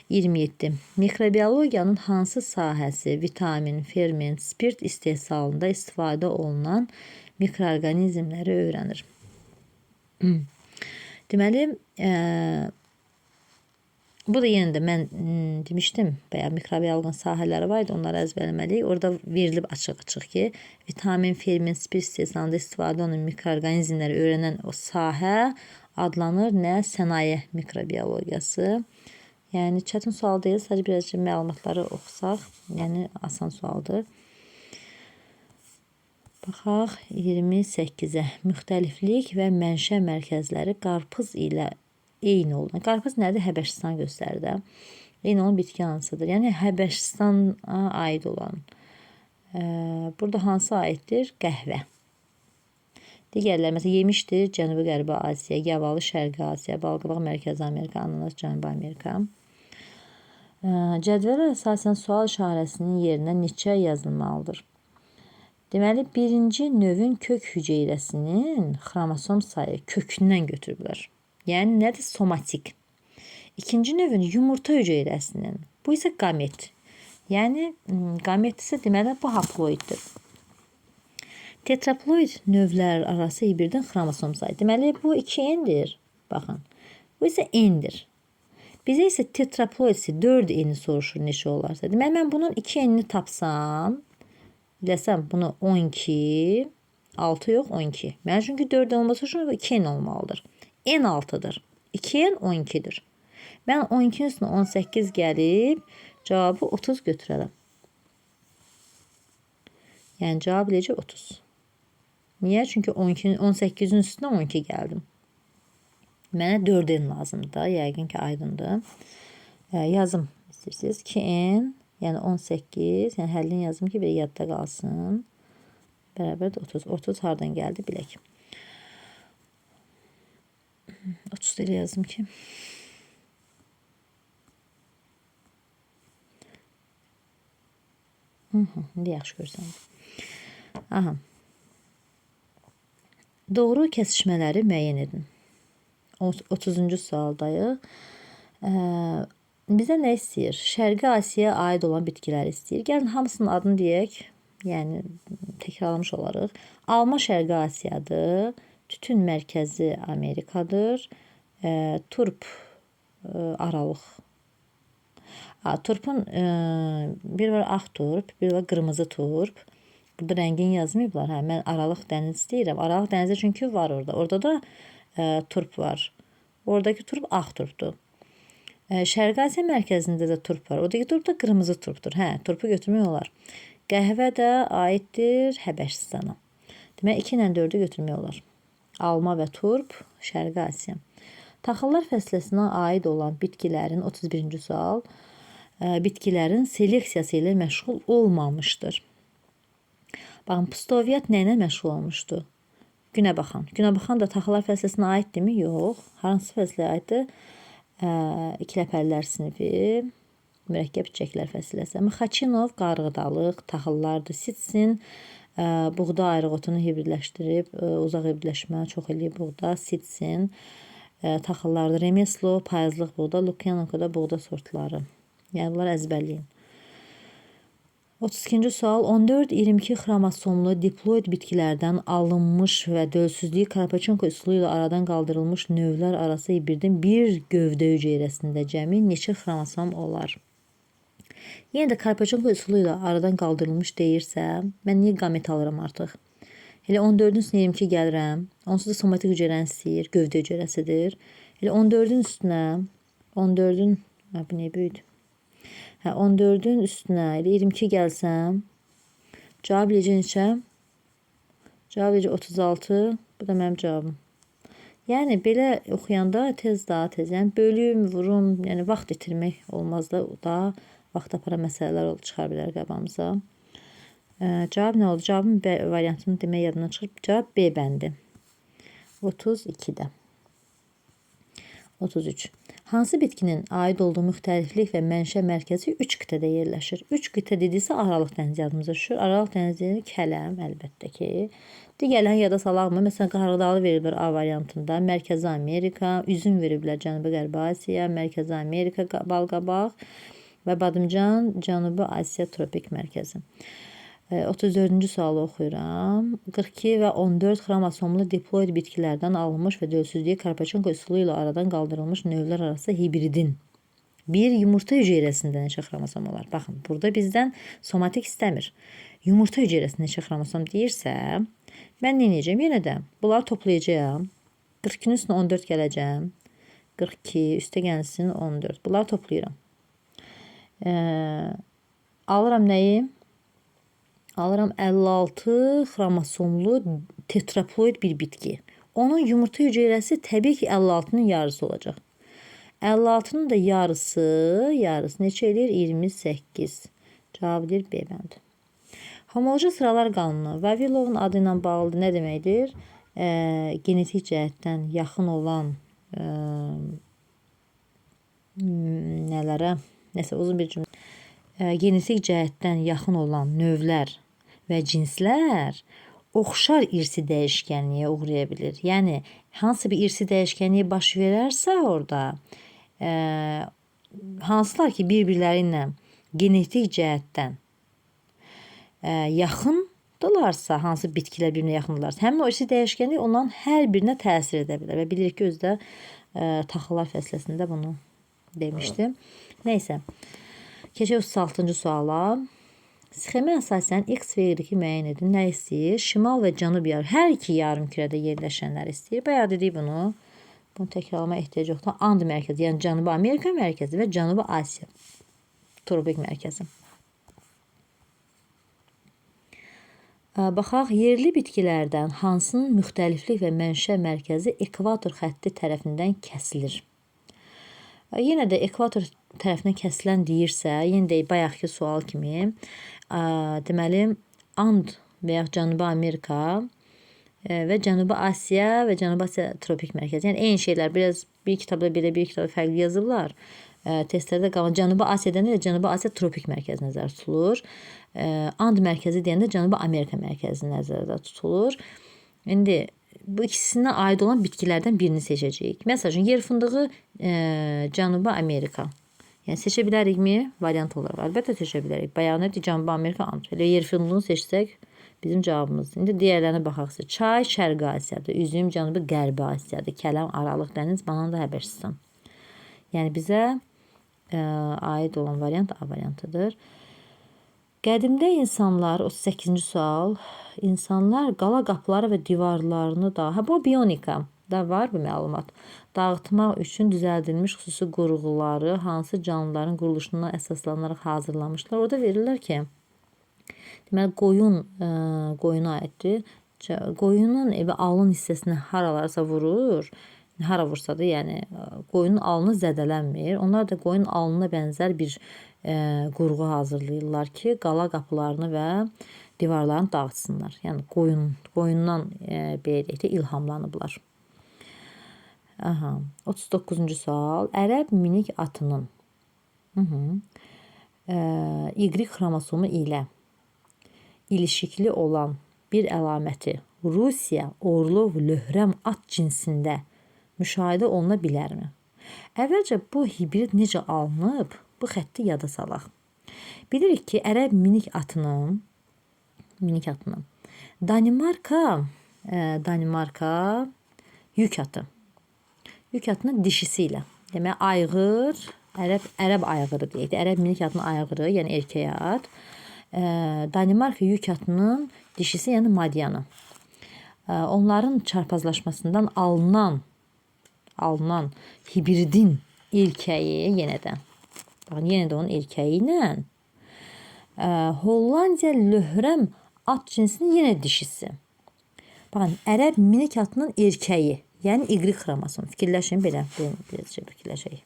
27. Mikrobiologiyanın hansı sahəsi vitamin, ferment, spirt istehsalında istifadə olunan mikroorqanizmləri öyrənir? Deməli, bu da yenə də mən demişdim, mikrobiologiyanın sahələri var idi, onları əzbərləməliyik. Orada verilib açıq-açıq ki, vitamin, ferment, spirt istehsalında istifadə olunan mikroorqanizmləri öyrənən o sahə adlanır nə? Sənaye mikrobiologiyası. Yəni çətin sual deyil, sadəcə birazcık məlumatları oxusaq, yəni asan sualdır. Baxaq 28-ə. Müxtəliflik və mənşə mərkəzləri qarpız ilə eyni olan. Qarpız nədir? Həbəşistan göstərir də. Eyni olan bitki hansıdır? Yəni Həbəşistana aid olan. Burada hansı aiddir? Qəhvə. Digərləri, məsələn, yemişdir Cənubi Qərbi Asiya, yavalı Şərqi Asiya, balqabaq Mərkəzi Amerika, ananas Cənubi Amerika. Cədvələ əsasən sual işarəsinin yerinə neçə yazılmalıdır? Deməli, birinci növün kök hüceyrəsinin xromosom sayı kökündən götürüblər. Yəni, nədir? Somatik. İkinci növün yumurta hüceyrəsinin, bu isə qamet. Yəni, qamet isə deməli, bu haploiddir. Tetraploid növlər arası hibridin xromosom sayı. Deməli, bu 2N'dir. Baxın, bu isə N'dir. Bizə isə tetraploid isə 4N'i soruşur neçə olarsa. Deməli, mən bunun 2N'ini tapsam, biləsəm, bunu 12, 6 yox, 12. Mən çünki 4N olması üçün 2N olmalıdır. N 6'dır. 2N 12'dir. Mən 12'nin üstünə 18 gəlib, cavabı 30 götürərəm. Yəni, cavab eləcə 30. Niyə? Çünki 18'in üstünə 12 gəldim. Mənə 4N lazımdır da, yəqin ki, aydındır. Yazım istəyirsiniz. 2N, yəni 18, yəni həllini yazım ki, bir yadda qalsın. Bərabər də 30. 30 hardan gəldi bilək. 30 da elə yazdım ki. İndi yaxşı görsən. Aha. Doğru kəsişmələri müəyyən edin. 30-cu sualdayıq. Bizə nə istəyir? Şərqi Asiyaya aid olan bitkilər istəyir. Gəlin hamısının adını deyək. Yəni təkrarlamış olarıq. Alma Şərqi Asiyadır. Tütün mərkəzi Amerikadır. Turp Aralıq. Turpun bir var ağ turp, bir var qırmızı turp. Burada rəngin yazmayıblar. Mən Aralıq dəniz deyirəm. Aralıq dənizi çünki var orada. Orada da turp var. Oradakı turp ağ turpdur. Şərqi Asiya mərkəzində də turp var. Oradakı turp da qırmızı turpdur. Turpu götürmək olar. Qəhvə də aiddir Həbəşistana. Demək 2 ilə 4-ü götürmək olar. Alma və turp, Şərqi Asiya. Taxıllar fəsiləsinə aid olan bitkilərin 31-ci sual. Bitkilərin seleksiyası ilə məşğul olmamışdır. Baxın, Pustoviat nə ilə məşğul olmuşdu? Günəbaxan. Günəbaxan da taxıllar fəsiləsinə aiddirmi? Yox. Hansı fəsiləyə aiddir? İkiləpəllər sinifi, mürəkkəb çiçəklər fəsiləsi. Mıxaçinov qarğıdalıq, taxıllardır. Sitsin buğda ayrıqotunu hibridləşdirib, uzaq hibridləşmə çox eləyib buğda. Sitsin taxıllardır. Remeslo, payızlıq buğda, Lukyanenko da buğda sortları. Yəni bunlar əzbərləyin. 32-ci sual. 14-22 xromosomlu diploid bitkilərdən alınmış və dölsüzlüyü Karpachenko üsulu ilə aradan qaldırılmış növlər arası hibritin bir gövdə hüceyrəsində cəmi neçə xromosom olar? Yenə də Karpachenko üsulu ilə aradan qaldırılmış deyirsə, mən niyə qamet alıram artıq? Elə 14-ün üstünə 22 gəlirəm. Onsuz da somatik hüceyrəni istəyir, gövdə hüceyrəsidir. Elə 14-ün üstünə, 14-ün, bu ne böyüdü? 14-ün üstünə elə 22 gəlsəm, cavab eləcə neçə? Cavab eləcə 36, bu da mənim cavabım. Yəni, belə oxuyanda tez daha tez, yəni bölüm, vurum, yəni vaxt itirmək olmaz da, daha vaxt aparan məsələlər çıxar bilər qabağımıza. Cavab nə oldu? Cavabın B variantını demək yadından çıxıb. Cavab B bəndi. 32-də. 33. Hansı bitkinin aid olduğu müxtəliflik və mənşə mərkəzi 3 qitədə yerləşir? 3 qitə dediksə Aralıq dənizi yadımıza düşür. Aralıq dənizi kələm əlbəttə ki. Digərlərini yada salaqmı? Məsələn, qarğıdalı veriblər A variantında. Mərkəzi Amerika, üzüm veriblər Cənubi-Qərbi Asiya, Mərkəzi Amerika balqabaq və badımcan Cənubi Asiya tropik mərkəzi. 34-cü sualı oxuyuram. 42 və 14 xromosomlu diploid bitkilərdən alınmış və dölsüzlüyü Karpachenko üsulu ilə aradan qaldırılmış növlər arası hibridin bir yumurta hüceyrəsində neçə xromosom olar? Baxın, burada bizdən somatik istəmir. Yumurta hüceyrəsində neçə xromosom deyirsə, mən nə edəcəm? Yenə də bunları toplayacağım. 42-nin üstünə 14 gələcəm. 42, üstə gəlsin 14. Bunları toplayıram. Alıram nəyi? Alıram 56 xromosomlu tetraploid bir bitki. Onun yumurta hüceyrəsi təbii ki 56-nın yarısı olacaq. 56-nın da yarısı neçə edir? 28. Cavab edir B bəndi. Homoloji sıralar qanunu Vavilovun adı ilə bağlıdır. Nə deməkdir? Genetik cəhətdən yaxın olan nələrə? Nəsə uzun bir cümlə. Genetik cəhətdən yaxın olan növlər və cinslər oxşar irsi dəyişkənliyə uğraya bilir. Yəni, hansı bir irsi dəyişkənliyə baş verərsə orada, hansılar ki, bir-birləri ilə genetik cəhətdən yaxındırlarsa, hansı bitkilər bir-birinə yaxındırlarsa, həmin o irsi dəyişkənlik onların hər birinə təsir edə bilər. Və bilirik ki, özü də taxıllar fəsiləsində bunu demişdim. Neysə. Keçək 36-cı suala. Sxemə əsasən X və Y-i müəyyən edin. Nə istəyir? Şimal və Cənub yarım. Hər iki yarım kürədə yerləşənlər istəyir. Bayaq dedik bunu. Bunu təkrarlama ehtiyac yoxdur. And mərkəzi, yəni Cənubi Amerika mərkəzi və Cənubi Asiya tropik mərkəzi. Baxaq, yerli bitkilərdən hansının müxtəliflik və mənşə mərkəzi ekvator xətti tərəfindən kəsilir? Yenə də ekvator tərəfindən kəsilən deyirsə, yenə də bayaqki sual kimi, deməli, And və yaxud Cənubi Amerika və Cənubi Asiya və Cənubi Asiya tropik mərkəzi. Yəni, eyni şeylər, biraz bir kitabda belə, bir kitabda fərqli yazıblar. testlərdə qalan Cənubi Asiya deyəndə də Cənubi Asiya tropik mərkəzi nəzərdə tutulur. And mərkəzi deyəndə Cənubi Amerika mərkəzi nəzərdə tutulur. İndi bu ikisindən aid olan bitkilərdən birini seçəcəyik. Məsələn, yer fındığı Cənubi Amerika. Yəni seçə bilərikmi? Variant olaraq əlbəttə seçə bilərik. Bayaq nə deyir? Cənubi Amerika and. Elə yer fındığını seçsək bizim cavabımızdır. İndi digərlərinə baxaq. Çay Şərqi Asiyadır, üzüm Cənubi Qərbi Asiyadır, kələm Aralıq dəniz, banan da Həbəşistan. Yəni bizə aid olan variant A variantıdır. Qədimdə insanlar, 38-ci sual, insanlar qala qapıları və divarlarını da, bu bionika da var bu məlumat, dağıtmaq üçün düzəldilmiş xüsusi qurğuları hansı canlıların quruluşuna əsaslanaraq hazırlamışlar. Orada verirlər ki, deməli qoyuna aiddir. Qoyunun alın hissəsinə haralarsa vurur, hara vursa da, yəni qoyunun alını zədələnmir. Onlar da qoyun alnına bənzər bir qurğu hazırlayırlar ki, qala qapılarını və divarlarını dağıtsınlar. Yəni qoyundan belə deyək də ilhamlanıblar. 39-cu sual. Ərəb minik atının Y xromosomu ilə ilişikli olan bir əlaməti Rusiya Orlov Löhrəm at cinsində müşahidə oluna bilərmi? Əvvəlcə bu hibrid necə alınıb? Bu xətti yada salaq. Bilirik ki, ərəb minik atının Danimarka yük atı. Yük atının dişisi ilə. Demək, ayğır, ərəb ayğırı deyək. Ərəb minik atının ayğırı, yəni erkək at. Danimarka yük atının dişisi, yəni madyanı. Onların çarpazlaşmasından alınan hibridin erkəyi yenə də onun erkəyi ilə Hollandiya Löhrəm at cinsinin yenə dişisi. Baxın, ərəb minik atının erkəyi, yəni Y xromosomu. Fikirləşin belə, fikirləşək.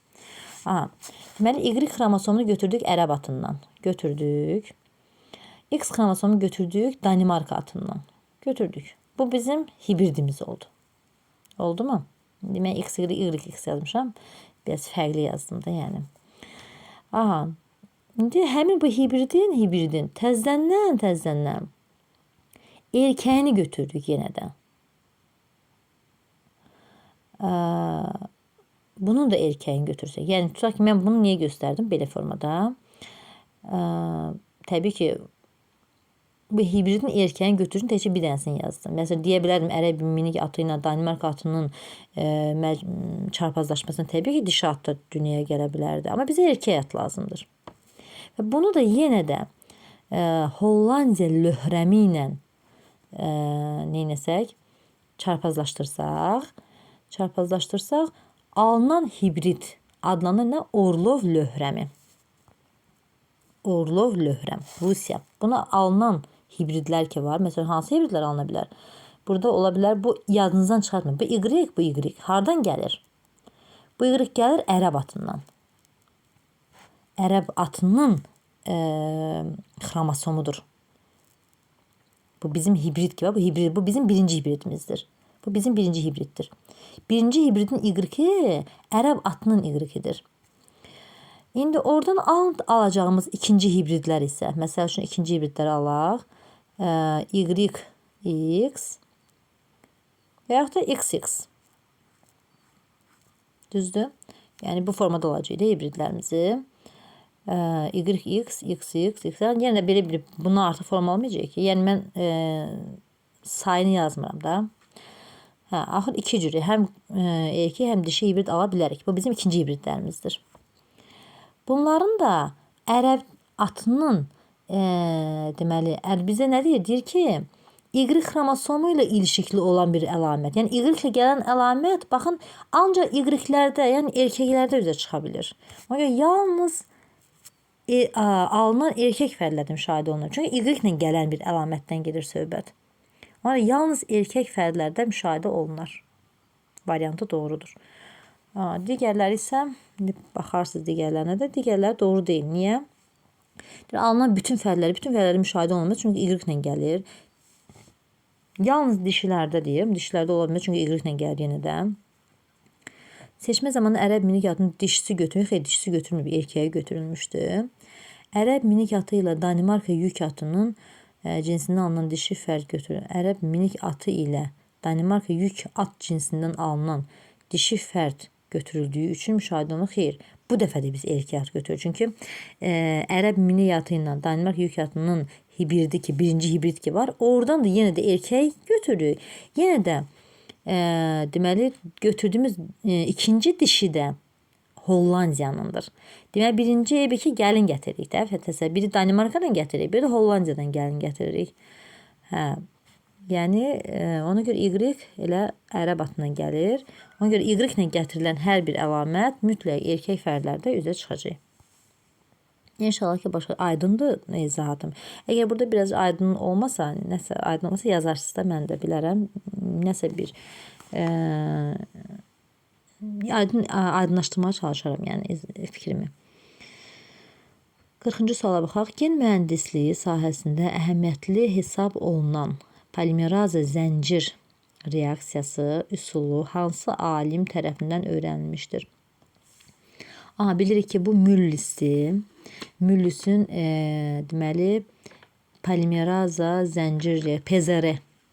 Deməli, Y xromosomunu götürdük ərəb atından. Götürdük. X xromosomunu götürdük Danimarka atından. Götürdük. Bu bizim hibridimiz oldu. Oldu mu? Demək, X, Y yazmışam. Biraz fərqli yazdım da, yəni. İndi həmin bu hibridin təzədən erkəyini götürdük yenə də. Bunun da erkəyini götürsək. Yəni, tutaq ki, mən bunu niyə göstərdim? Belə formada. Təbii ki, bu hibridin erkəyini götürsün, təkcə bir dənəsini yazdım. Məsələn, deyə bilərdim, ərəb minik atı ilə Danimarka atının çarpazlaşmasına təbii ki, dişi at da dünyaya gələ bilərdi. Amma bizə erkək at lazımdır. Və bunu da yenə də Hollandiya Löhrəmi ilə neynəsək, çarpazlaşdırsaq, alınan hibrid adlanır nə? Orlov Löhrəmi. Orlov Löhrəm, Rusiya. Buna alınan hibridlər ki var. Məsələn, hansı hibridlər alına bilər? Burada ola bilər, bu yadınızdan çıxartmayın. Bu Y. Hardan gəlir? Bu Y gəlir ərəb atından. Ərəb atının xromosomudur. Bu bizim hibrid ki var. Bu bizim birinci hibridimizdir. Bu bizim birinci hibriddir. Birinci hibridin Y ərəb atının Y-idir. İndi oradan alacağımız ikinci hibridlər isə, məsəl üçün ikinci hibridləri alaq. YX və yaxud da XX. Düzdür? Yəni bu formada olacaq hibridlərimizi. YX, XX. Yəni də belə bunu artıq forma olmayacaq ki. Yəni mən sayını yazmıram da. Axır iki cürü, həm erkək, həm dişi hibrid ala bilərik. Bu bizim ikinci hibridlərimizdir. Bunların da ərəb atının deməli, bizə nə deyir? Deyir ki, Y xromosomu ilə ilişikli olan bir əlamət. Yəni, Y ilə gələn əlamət, baxın, ancaq Y-lərdə, yəni erkəklərdə üzə çıxa bilir. Ona görə yalnız alınan erkək fərdlərdə müşahidə olunur. Çünki Y ilə gələn bir əlamətdən gedir söhbət. Ona görə yalnız erkək fərdlərdə müşahidə olunur. Variantı doğrudur. Digərləri isə, baxarsınız digərlərinə də, digərləri doğru deyil. Niyə? Alınan bütün fərdləri müşahidə olunmaz. Çünki Y ilə gəlir. Yalnız dişilərdə deyim. Dişilərdə ola bilmez. Çünki Y ilə gəlir yenə də. Seçmə zamanı ərəb minik atının dişisi götürülmüş, xeyr dişisi götürülməyib, erkəyi götürülmüşdü. Ərəb minik atı ilə Danimarka yük atının cinsindən alınan dişi fərd götürülür. Ərəb minik atı ilə Danimarka yük at cinsindən alınan dişi fərd götürüldüyü üçün müşahidə olunur. Xeyr, bu dəfə də biz erkək at götürürük. Çünki ərəb minik atı ilə Danimarka yük atının hibridi ki, birinci hibrid ki var, oradan da yenə də erkək götürürük. Yenə də deməli götürdüyümüz ikinci dişi də Hollandiyanındır. Deməli birinci evi ki, gəlin gətiririk də. Fətəsə biri Danimarkadan gətiririk, biri də Hollandiyadan gəlin gətiririk. Hə. Yəni ona görə Y elə ərəb atından gəlir. Ona görə Y ilə gətirilən hər bir əlamət mütləq erkək fərdlərdə üzə çıxacaq. İnşallah ki, başqa aydındır izahatım. Əgər burada biraz aydın olmasa, nəsə aydın olmasa yazarsınız da, mən də bilərəm. Nəsə bir aydınlaşdırmaya çalışaram, yəni fikrimi. 40-cı suala baxaq. Gen mühəndisliyi sahəsində əhəmiyyətli hesab olunan polimeraza zəncir reaksiyası üsulu hansı alim tərəfindən öyrənilmişdir? Bilirik ki, bu Müllisdir. Müllisin deməli polimeraza zəncir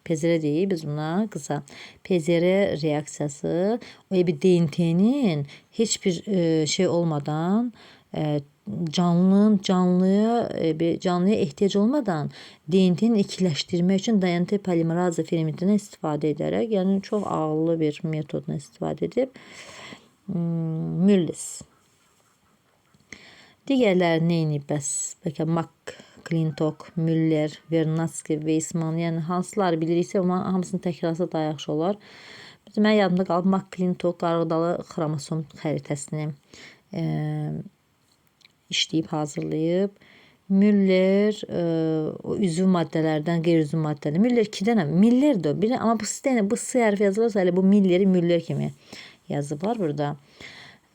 Pezere deyib biz buna qısa. Pezere reaksiyası o bir DNT-nin heç bir şey olmadan canlıya ehtiyac olmadan DNT-ni ikiləşdirmək üçün DNT polimeraza fermentindən istifadə edərək, yəni çox ağıllı bir metodla istifadə edib Müllis. Digərləri neyini bəs? Bəlkə McClintock, Müller, Vernadsky, Weissman, yəni hansıları biliriksə, amma hamısını təkrarsa daha yaxşı olar. Mən yadımda qalıb McClintock qarğıdalı xromosom xəritəsini işləyib, hazırlayıb. Müller o üzv maddələrdən qeyri-üzv maddələr. Müller 2 dənə. Millerdir o. Amma bu S hərfi yazılırsa elə bu Milleri Müller kimi yazıblar burada.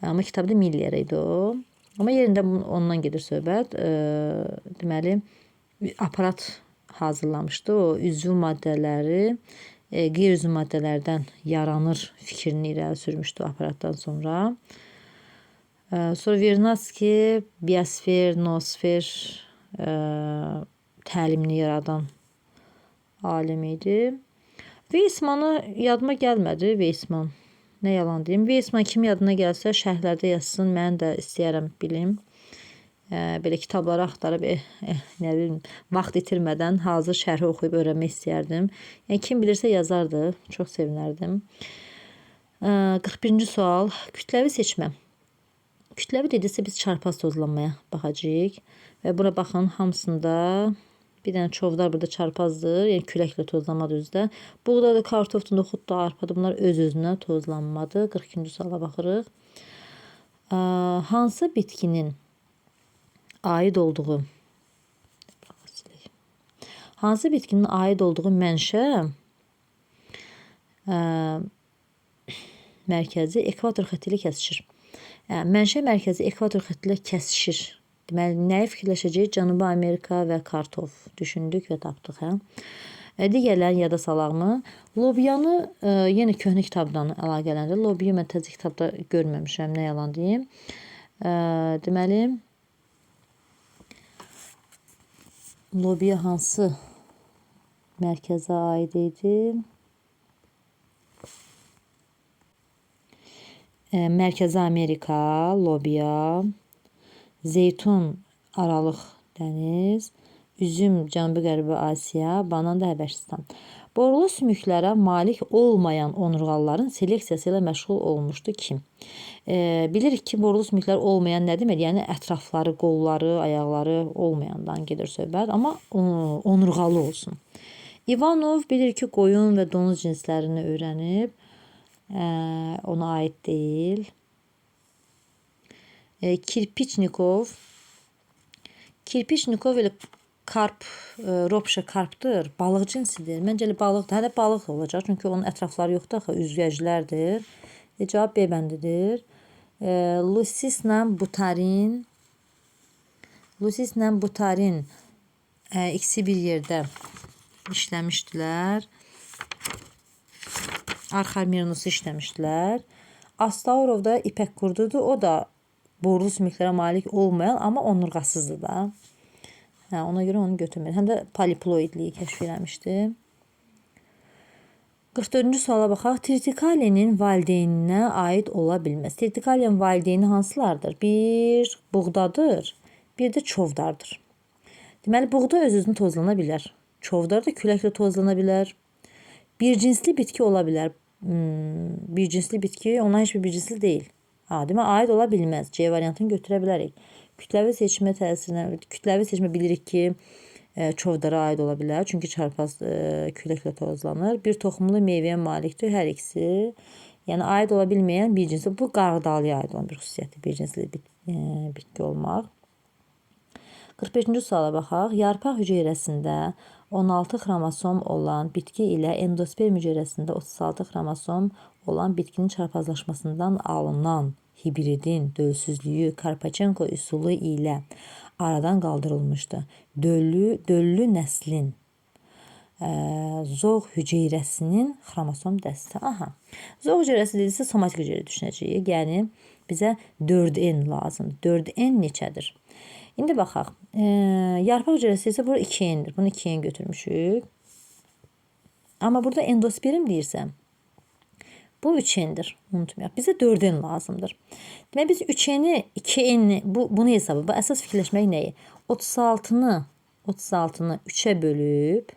Amma kitabda Miller idi o. Amma yerində ondan gedir söhbət. Deməli aparat hazırlamışdı. O üzv maddələri qeyri-üzv maddələrdən yaranır fikrini irəli sürmüşdü aparatdan sonra. Sonra Vernadsky biosfer, noosfer təlimini yaradan alim idi. Weissman'ı yadıma gəlmədi. Weissman. Nə yalan deyim. Weissman kim yadına gəlsə şərhlərdə yazsın. Mən də istəyərəm bilim. Belə kitabları axtarıb nə bilim vaxt itirmədən hazır şərhi oxuyub öyrənmək istəyərdim. Yəni kim bilirsə yazardı. Çox sevinərdim. 41-ci sual. Kütləvi seçmə. Kütləvi dedisə biz çarpaz tozlanmaya baxacağıq. Və bura baxın hamısında bir dənə çovdar burada çarpazdır. Yəni küləklə tozlanmadır özdə. Buğdadır, kartofdur, noxuddur, arpadır. Bunlar öz-özünə tozlanmadır. 42-ci suala baxırıq. Hansı bitkinin aid olduğu mənşə mərkəzi ekvator xətti ilə kəsişir. Mənşə mərkəzi ekvator xətti ilə kəsişir. Deməli, nəyi fikirləşəcəyik? Cənubi Amerika və kartof düşündük və tapdıq. Digərlərini yada salaqmı? Lobiyanı yenə köhnə kitabdan əlaqələndir. Lobiya mən təzə kitabda görməmişəm, nə yalan deyim. Deməli, lobiya hansı mərkəzə aid idi? Mərkəzi Amerika, lobiya, zeytun Aralıq dəniz, üzüm Cənubi-Qərbi Asiya, banan da Həbəşistan. Borulu sümüklərə malik olmayan onurğalıların seleksiyası ilə məşğul olmuşdu kim? Bilirik ki, borulu sümüklər olmayan nə demək? Yəni ətrafları, qolları, ayaqları olmayandan gedir söhbət, amma onurğalı olsun. İvanov bilir ki, qoyun və donuz cinslərini öyrənib. Ona aid deyil. Kirpiçnikov elə karp, ropşa karpdır, balıq cinsidir. Məncə elə balıqdır. Hələ balıq olacaq, çünki onun ətrafları yoxdur axı, üzgəclərdir. Cavab B bəndidir. Lusislə butarin ikisi bir yerdə işləmişdilər. Arxamirinusu işləmişdilər. Astaurov da ipək qurdudur. O da borlu sümüklərə malik olmayan, amma onurğasızdır da. Ona görə onu götürmür. Həm də poliploidliyi kəşf eləmişdi. 44-cü suala baxaq. Tritikalenin valideyninə aid ola bilməz. Tritikalenin valideyni hansılardır? Bir buğdadır, bir də çovdardır. Deməli, buğda öz-özünü tozlana bilər. Çovdar da küləklə tozlana bilər. Bir cinsli bitki ola bilər. Bir cinsli bitki ondan heç bir cinsli deyil. Deməli, aid ola bilməz. C variantını götürə bilərik. Kütləvi seçmə təsirinə, kütləvi seçmə bilirik ki, çovdara aid ola bilər. Çünki çarpaz küləklə tozlanır. Bir toxumlu meyvəyə malikdir hər ikisi. Yəni aid ola bilməyən bir cinsli. Bu qarğıdalıya aid olan bir xüsusiyyətdir. Bir cinsli bitki olmaq. 45-ci suala baxaq. Yarpaq hüceyrəsində 16 xromosom olan bitki ilə endosperm hüceyrəsində 36 xromosom olan bitkinin çarpazlaşmasından alınan hibridin dölsüzlüyü Karpachenko üsulu ilə aradan qaldırılmışdı. Döllü nəslin zoğ hüceyrəsinin xromosom dəsti. Zoğ hüceyrəsi dediksə somatik hüceyrə düşünəcəyik. Yəni bizə 4N lazımdır. 4N neçədir? İndi baxaq. Yarpaq hüceyrəsi isə burada 2N'dir. Bunu 2N götürmüşük. Amma burada endosperm deyirsəm, bu 3N'dir. Unutmayaq. Bizə 4N lazımdır. Demək biz 3N'i, 2N'i bunu hesabı. Bu əsas fikirləşmək nəyi? 36'nı 3'ə bölüb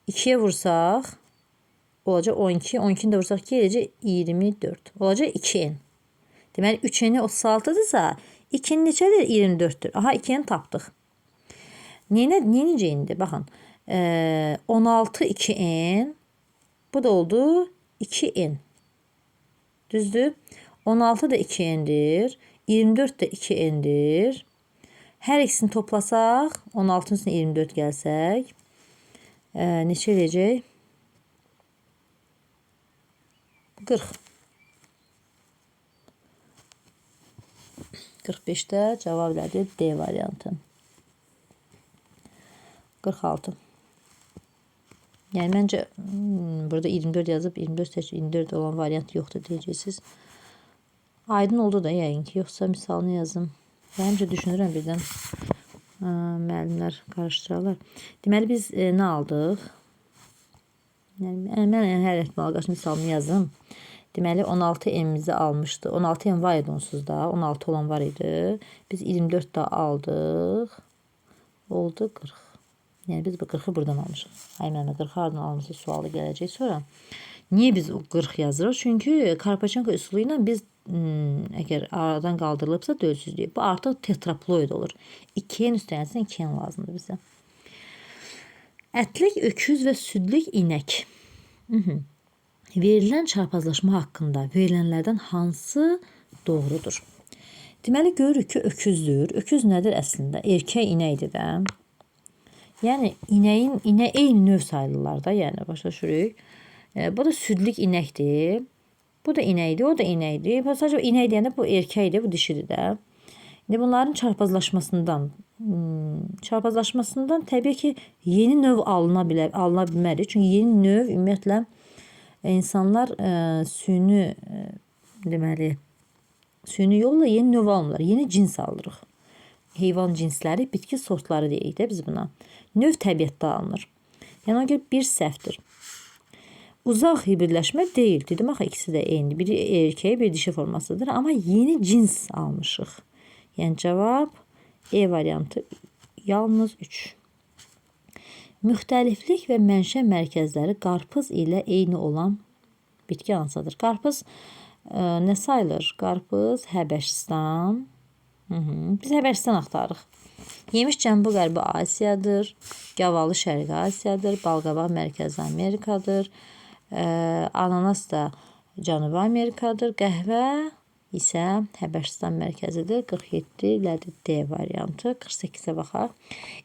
2'yə vursaq olacaq 12. 12'ni də vursaq 2 eləcək 24. Olacaq 2N. Deməli 3N'i 36'dırsa 2'nin neçədir? 24'dür. 2N tapdıq. Necə indi? Baxın. 16 2N. Bu da oldu 2N. Düzdür? 16 da 2N'dir. 24 de 2N'dir. Hər ikisini toplasaq, 16'ın üstüne 24 gəlsək, neçə eləyəcək? 40. 45'də cavab elədi D variantı. 46. Yəni məncə burada 24 yazıb 24 olan variant yoxdur deyəcəksiniz. Aydın oldu da yəqin ki, yoxsa misalını yazım. Həmişə düşünürəm birdən müəllimlər qarışdırarlar. Deməli biz nə aldıq? Yəni mən hər ehtimal qarşı misalını yazım. Deməli 16M'imizi almışdı. 16M var idi onsuz da. 16 olan var idi. Biz 24 da aldıq. Oldu 40. Yəni biz bu 40'ı buradan almışıq. Ay mənə 40'ı hardan almışıq sualı gələcək sonra. Niyə biz o 40 yazırıq? Çünki Karpachenko üsulu ilə biz əgər aradan qaldırılıbsa dölsüzlüyü. Bu artıq tetraploid olur. 2N üstənəsinə 2N lazımdır bizə. Ətlik öküz və südlük inək. Verilən çarpazlaşma haqqında verilənlərdən hansı doğrudur? Deməli görürük ki, öküzdür. Öküz nədir əslində? Erkək inəkdir də. Yəni inə eyni növ sayılırlar da, yəni başa düşürük. Bu da südlük inəkdir. Bu da inəkdir, o da inəkdir. Sadəcə inək deyəndə bu erkəkdir, bu dişidir də. İndi bunların çarpazlaşmasından təbii ki, yeni növ alına bilmərik. Çünki yeni növ ümumiyyətlə insanlar süni yolla yeni növ almırlar. Yeni cins alırıq. Heyvan cinsləri, bitki sortları deyirik də biz buna. Növ təbiətdə alınır. Yəni ona görə bir səhvdir. Uzaq hibridləşmə deyil. Dedim axı ikisi də eynidir. Biri erkək, bir dişi formasıdır. Amma yeni cins almışıq. Yəni cavab E variantı yalnız 3. Müxtəliflik və mənşə mərkəzləri qarpız ilə eyni olan bitki hansıdır? Qarpız nə sayılır? Qarpız Həbəşistan. Biz Həbəşistan axtarırıq. Yemiş Cənubi-Qərbi Asiyadır. Gavalı Şərqi Asiyadır. Balqabaq Mərkəzi Amerikadır. Ananas da Cənubi Amerikadır. Qəhvə isə Həbəşistan mərkəzidir. 47 ilədir D variantı. 48'ə baxaq.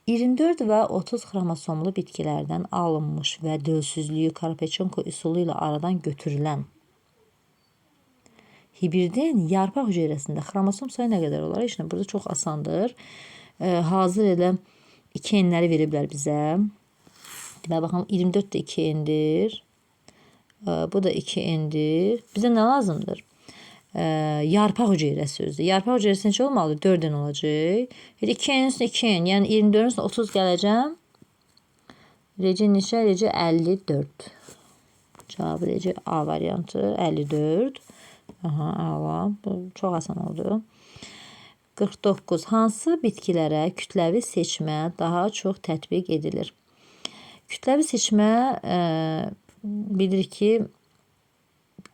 24 və 30 xromosomlu bitkilərdən alınmış və dölsüzlüyü Karpachenko üsulu ilə aradan götürülən hibridin yarpaq hüceyrəsində xromosom sayı nə qədər olar? İşte burada çox asandır. Hazır elə 2N'ləri veriblər bizə. Deməli baxın 24 də 2 endir. Bu da 2 endir. Bizə nə lazımdır? Yarpaq hüceyrəsi özü. Yarpaq hüceyrəsi neçə olmalıdır? 4 dənə olacaq. 2'nin üstünə 2 en. Yəni 24'ün üstünə 30 gələcəm. Reci neçə? Reci 54. Cavabı reci A variantı 54. Aha, əla. Bu çox asan oldu. 49. Hansı bitkilərə kütləvi seçmə daha çox tətbiq edilir? Kütləvi seçmə bilirik ki,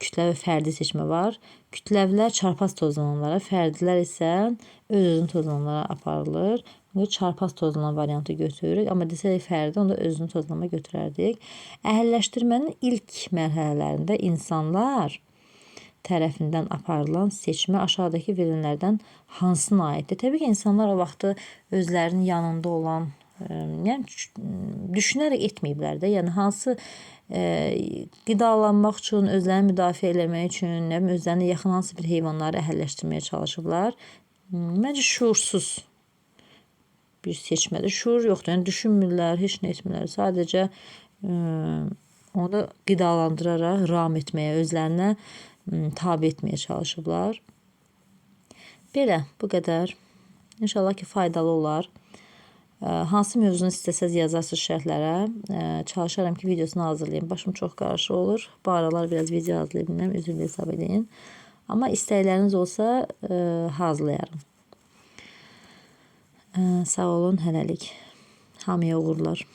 kütləvi fərdi seçmə var. Kütləvilər çarpaz tozlananlara, fərdilər isə öz-özünü tozlananlara aparılır. Çarpaz tozlanan variantı götürürük. Amma desək fərdi, onda özünü tozlama götürərdik. Əhəlləşdirmənin ilk mərhələlərində insanlar tərəfindən aparılan seçmə aşağıdakı verilənlərdən hansına aiddir? Təbii ki, insanlar o vaxtı özlərinin yanında olan, yəni düşünərək etməyiblər də. Yəni hansı qidalanmaq üçün, özlərini müdafiə eləmək üçün, nə bilim, özlərinə yaxın hansı bir heyvanları əhəlləşdirməyə çalışıblar. Məncə şuursuz bir seçmədir. Şuur yoxdur. Yəni düşünmürlər, heç nə etmirlər. Sadəcə onu qidalandıraraq ram etməyə, özlərinə tabi etməyə çalışıblar. Belə, bu qədər. İnşallah ki, faydalı olar. Hansı mövzunu istəsəz yazarsınız şərhlərə. Çalışaram ki, videosunu hazırlayayım. Başım çox qarışıq olur. Bu aralar biraz video hazırlaya bilmirəm. Üzr hesab edin. Amma istəkləriniz olsa hazırlayaram. Sağ olun, hələlik. Hamıya uğurlar.